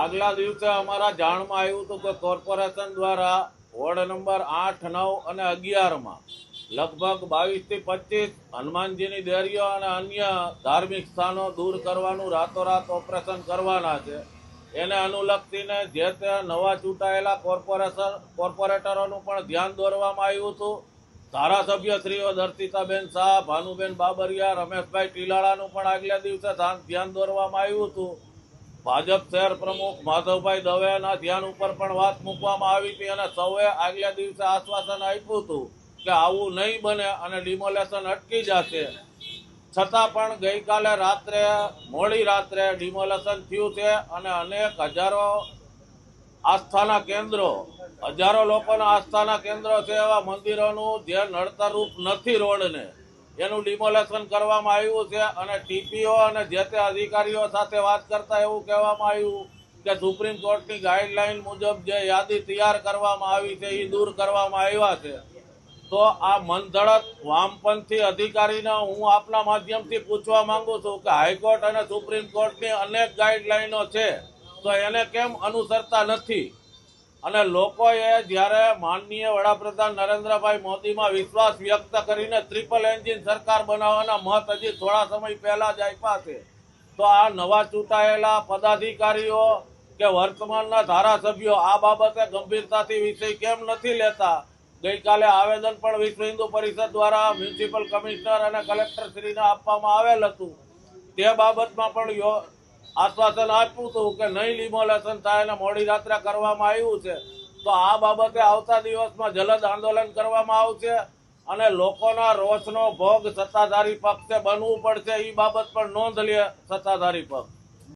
આગલા દિવસે અમારા જાણમાં આવ્યું હતું કે કોર્પોરેશન દ્વારા વોર્ડ નંબર 8, 9 અને 11માં લગભગ 22 થી 25 હનુમાનજીની દેરીઓ અને અન્ય ધાર્મિક સ્થાનો દૂર કરવાનું રાતોરાત ઓપરેશન કરવાના છે. એને અનુલક્ષીને જે તે નવા ચૂંટાયેલા કોર્પોરેટરોનું પણ ધ્યાન દોરવામાં આવ્યું હતું. ધારાસભ્ય શ્રીઓ દર્શિતાબેન શાહ, ભાનુબેન બાબરિયા, રમેશભાઈ ટીલાળાનું પણ આગલા દિવસે ધ્યાન દોરવામાં આવ્યું હતું. ભાજપ શહેર પ્રમુખ માધવભાઈ દવેના ધ્યાન ઉપર પણ વાત મૂકવામાં આવી હતી અને સૌએ આગલા દિવસે આશ્વાસન આપ્યું હતું કે આવું નહીં બને અને ડિમોલેશન અટકી જશે. છતાં પણ ગઈકાલે મોડી રાત્રે ડિમોલેશન થયું છે અને અનેક હજારો લોકોના આસ્થાના કેન્દ્રો છે એવા મંદિરોનું જે નડતરરૂપ નથી રોડને એનું ડિમોલેશન કરવામાં આવ્યું છે. અને ટીપીઓ અને જે તે અધિકારીઓ સાથે વાત કરતા એવું કહેવામાં આવ્યું કે સુપ્રીમ કોર્ટની ગાઈડલાઈન મુજબ જે યાદી તૈયાર કરવામાં આવી છે એ દૂર કરવામાં આવ્યા છે. તો આ મનધડક વામપંથી અધિકારીને હું આપના માધ્યમથી પૂછવા માંગુ છું કે હાઈકોર્ટ અને સુપ્રીમ કોર્ટની અનેક ગાઈડલાઈનો છે તો એને કેમ અનુસરતા નથી? અને લોકોએ જ્યારે માનનીય વડાપ્રધાન નરેન્દ્રભાઈ મોદીમાં વિશ્વાસ વ્યક્ત કરીને ટ્રિપલ એન્જિન સરકાર બનાવવાના મત હજી થોડા સમય પહેલા જ આપ્યા છે, તો આ નવા ચૂંટાયેલા પદાધિકારીઓ કે વર્તમાનના ધારાસભ્યો આ બાબતે ગંભીરતાથી વિષય કેમ નથી લેતા? ગઈકાલે આવેદન પણ વિશ્વ હિન્દુ પરિષદ દ્વારા મ્યુનિસિપલ કમિશનર અને કલેક્ટરશ્રીને આપવામાં આવેલ હતું. તે બાબતમાં પણ આશ્વાસન આપ્યું હતું કે નહીં ડિમોલેશન થાય અને મોડી રાત્રે કરવામાં આવ્યું છે. તો આ બાબતે આવતા દિવસમાં જલદ આંદોલન કરવામાં આવશે અને લોકોના રોષનો ભોગ સત્તાધારી પક્ષે બનવું પડશે. એ બાબત પણ નોંધ લે સત્તાધારી પક્ષ.